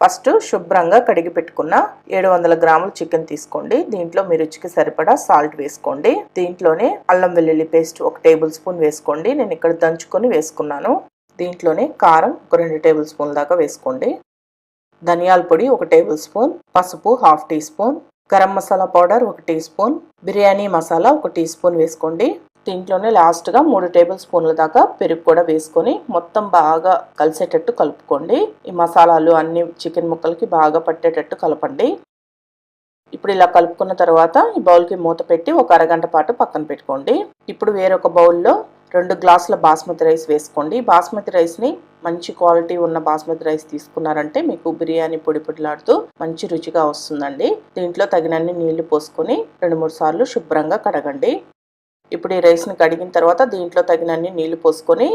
First శుభ్రంగా కడిగి పెట్టుకున్న 700 గ్రాముల చికెన్ తీసుకోండి. దీంట్లో మీ రుచికి సరిపడా సాల్ట్ వేసుకోండి. దీంట్లోనే అల్లం వెల్లుల్లి పేస్ట్ 1 టేబుల్ స్పూన్ వేసుకోండి. నేను ఇక్కడ దంచుకొని వేసుకున్నాను. దీంట్లోనే కారం ఒక 2 టేబుల్ స్పూన్ల దాకా వేసుకోండి. ధనియాల పొడి 1 టేబుల్ స్పూన్, పసుపు 1/2 teaspoon, garam masala powder 1 teaspoon, biryani masala 1 teaspoon వేసుకోండి. దీంట్లోనే లాస్ట్గా 3 టేబుల్ స్పూన్ల దాకా పెరుగు కూడా వేసుకొని మొత్తం బాగా కలిసేటట్టు కలుపుకోండి. ఈ మసాలాలు అన్ని చికెన్ ముక్కలకి బాగా పట్టేటట్టు కలపండి. ఇప్పుడు ఇలా కలుపుకున్న తర్వాత ఈ బౌల్కి మూత పెట్టి ఒక అరగంట పాటు పక్కన పెట్టుకోండి. ఇప్పుడు వేరొక బౌల్లో 2 గ్లాసుల బాస్మతి రైస్ వేసుకోండి. బాస్మతి రైస్ని మంచి క్వాలిటీ ఉన్న బాస్మతి రైస్ తీసుకున్నారంటే మీకు బిర్యానీ పొడి పొడిలాడుతూ మంచి రుచిగా వస్తుందండి. దీంట్లో తగినన్ని నీళ్లు పోసుకొని 2-3 సార్లు శుభ్రంగా కడగండి. ఇప్పుడు ఈ రైస్ని కడిగిన తర్వాత దీంట్లో తగినన్ని నీళ్లు పోసుకొని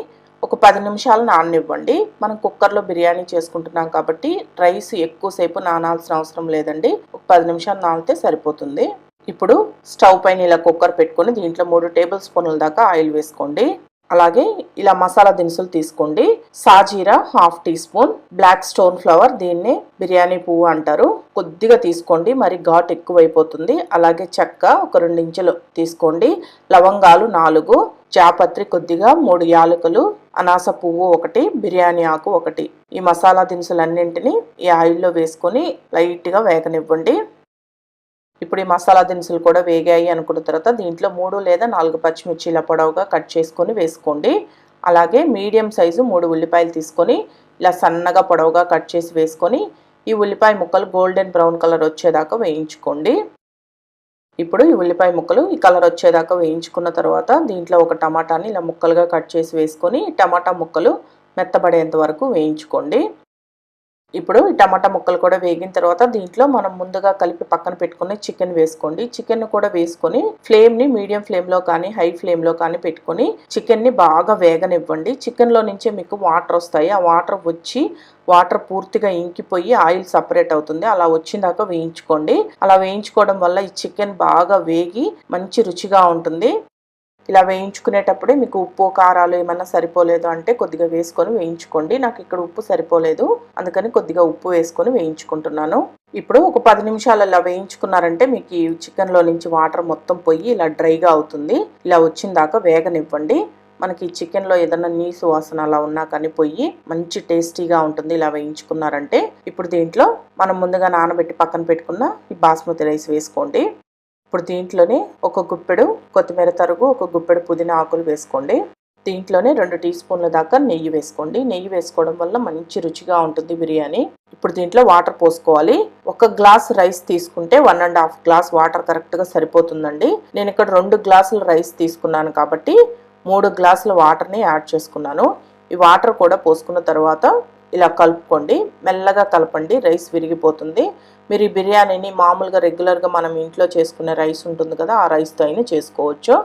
ఒక 10 నిమిషాలు నాననివ్వండి. మనం కుక్కర్లో బిర్యానీ చేసుకుంటున్నాం కాబట్టి రైస్ ఎక్కువసేపు నానాల్సిన అవసరం లేదండి. ఒక 10 నిమిషాలు నానితే సరిపోతుంది. ఇప్పుడు స్టవ్ పైన ఇలా కుక్కర్ పెట్టుకొని దీంట్లో 3 టేబుల్ స్పూన్ల దాకా ఆయిల్ వేసుకోండి. అలాగే ఇలా మసాలా దినుసులు తీసుకోండి. సాజీరా 1/2 teaspoon, black stone flower దీన్ని బిర్యానీ పువ్వు అంటారు, కొద్దిగా తీసుకోండి, మరి ఘాట్ ఎక్కువైపోతుంది. అలాగే చెక్క ఒక 2 ఇంచులు తీసుకోండి. లవంగాలు 4, జాపత్రి కొద్దిగా, 3 యాలకులు, అనాస పువ్వు 1, బిర్యానీ ఆకు 1. ఈ మసాలా దినుసులన్నింటినీ ఈ ఆయిల్లో వేసుకొని లైట్గా వేగనివ్వండి. ఇప్పుడు ఈ మసాలా దినుసులు కూడా వేగాయి అనుకున్న తర్వాత దీంట్లో 3 లేదా 4 పచ్చిమిర్చి ఇలా పొడవుగా కట్ చేసుకొని వేసుకోండి. అలాగే మీడియం సైజు 3 ఉల్లిపాయలు తీసుకొని ఇలా సన్నగా పొడవుగా కట్ చేసి వేసుకొని ఈ ఉల్లిపాయ ముక్కలు గోల్డెన్ బ్రౌన్ కలర్ వచ్చేదాకా వేయించుకోండి. ఇప్పుడు ఈ ఉల్లిపాయ ముక్కలు ఈ కలర్ వచ్చేదాకా వేయించుకున్న తర్వాత దీంట్లో ఒక టమాటాని ఇలా ముక్కలుగా కట్ చేసి వేసుకొని టమాటా ముక్కలు మెత్తబడేంత వరకు వేయించుకోండి. ఇప్పుడు ఈ టమాటా ముక్కలు కూడా వేగిన తర్వాత దీంట్లో మనం ముందుగా కలిపి పక్కన పెట్టుకుని చికెన్ వేసుకోండి. చికెన్ కూడా వేసుకొని ఫ్లేమ్ని మీడియం ఫ్లేమ్లో కానీ హై ఫ్లేమ్లో కానీ పెట్టుకొని చికెన్ని బాగా వేగనివ్వండి. చికెన్లో నుంచే మీకు వాటర్ వస్తాయి. ఆ వాటర్ పూర్తిగా ఇంకిపోయి ఆయిల్ సపరేట్ అవుతుంది. అలా వచ్చిందాకా వేయించుకోండి. అలా వేయించుకోవడం వల్ల ఈ చికెన్ బాగా వేగి మంచి రుచిగా ఉంటుంది. ఇలా వేయించుకునేటప్పుడే మీకు ఉప్పు కారాలు ఏమన్నా సరిపోలేదు అంటే కొద్దిగా వేసుకొని వేయించుకోండి. నాకు ఇక్కడ ఉప్పు సరిపోలేదు, అందుకని కొద్దిగా ఉప్పు వేసుకొని వేయించుకుంటున్నాను. ఇప్పుడు ఒక 10 నిమిషాలు ఇలా వేయించుకున్నారంటే మీకు ఈ చికెన్లో నుంచి వాటర్ మొత్తం పోయి ఇలా డ్రైగా అవుతుంది. ఇలా వచ్చిందాకా వేగనివ్వండి. మనకి ఈ చికెన్లో ఏదైనా నీసు వాసన అలా ఉన్నా కానీ పోయి మంచి టేస్టీగా ఉంటుంది ఇలా వేయించుకున్నారంటే. ఇప్పుడు దీంట్లో మనం ముందుగా నానబెట్టి పక్కన పెట్టుకున్న ఈ బాస్మతి రైస్ వేసుకోండి. ఇప్పుడు దీంట్లోనే ఒక గుప్పెడు కొత్తిమీర తరుగు, ఒక గుప్పెడు పుదీనా ఆకులు వేసుకోండి. దీంట్లోనే 2 టీ స్పూన్ల దాకా నెయ్యి వేసుకోండి. నెయ్యి వేసుకోవడం వల్ల మంచి రుచిగా ఉంటుంది బిర్యానీ. ఇప్పుడు దీంట్లో వాటర్ పోసుకోవాలి. 1 గ్లాస్ రైస్ తీసుకుంటే 1.5 గ్లాస్ వాటర్ కరెక్ట్గా సరిపోతుందండి. నేను ఇక్కడ 2 గ్లాసుల రైస్ తీసుకున్నాను కాబట్టి 3 గ్లాసుల వాటర్ని యాడ్ చేసుకున్నాను. ఈ వాటర్ కూడా పోసుకున్న తర్వాత ఇలా కలుపుకోండి. మెల్లగా కలపండి, రైస్ విరిగిపోతుంది. మీరు ఈ బిర్యానీని మామూలుగా రెగ్యులర్గా మనం ఇంట్లో చేసుకునే రైస్ ఉంటుంది కదా, ఆ రైస్తో అయినా చేసుకోవచ్చు.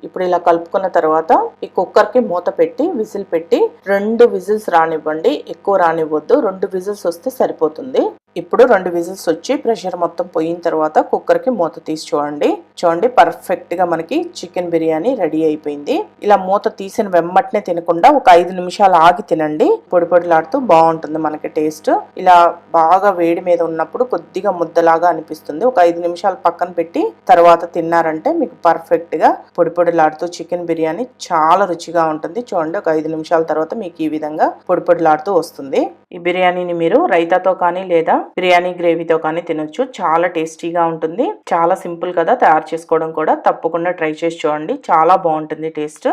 ఇప్పుడు ఇలా కలుపుకున్న తర్వాత ఈ కుక్కర్కి మూత పెట్టి విజిల్ పెట్టి 2 విజిల్స్ రానివ్వండి. ఎక్కువ రానివ్వద్దు, 2 విజిల్స్ వస్తే సరిపోతుంది. ఇప్పుడు 2 విజిల్స్ వచ్చి ప్రెషర్ మొత్తం పోయిన తర్వాత కుక్కర్కి మూత తీసి చూడండి పర్ఫెక్ట్గా మనకి చికెన్ బిర్యానీ రెడీ అయిపోయింది. ఇలా మూత తీసిన వెమ్మటనే తినకుండా ఒక 5 నిమిషాలు ఆగి తినండి. పొడి పొడిలాడుతూ బాగుంటుంది మనకి టేస్ట్. ఇలా బాగా వేడి మీద ఉన్నప్పుడు కొద్దిగా ముద్దలాగా అనిపిస్తుంది. ఒక 5 నిమిషాలు పక్కన పెట్టి తర్వాత తిన్నారంటే మీకు పర్ఫెక్ట్గా పొడి పొడిలాడుతూ చికెన్ బిర్యానీ చాలా రుచిగా ఉంటుంది. చూడండి, ఒక 5 నిమిషాల తర్వాత మీకు ఈ విధంగా పొడి పొడిలాడుతూ వస్తుంది. ఈ బిర్యానీని మీరు రైతాతో కానీ లేదా బిర్యానీ గ్రేవీతో కానీ తినొచ్చు. చాలా టేస్టీగా ఉంటుంది. చాలా సింపుల్ కదా తయారు చేసుకోవడం కూడా. తప్పకుండా ట్రై చేసి చూడండి, చాలా బాగుంటుంది టేస్ట్.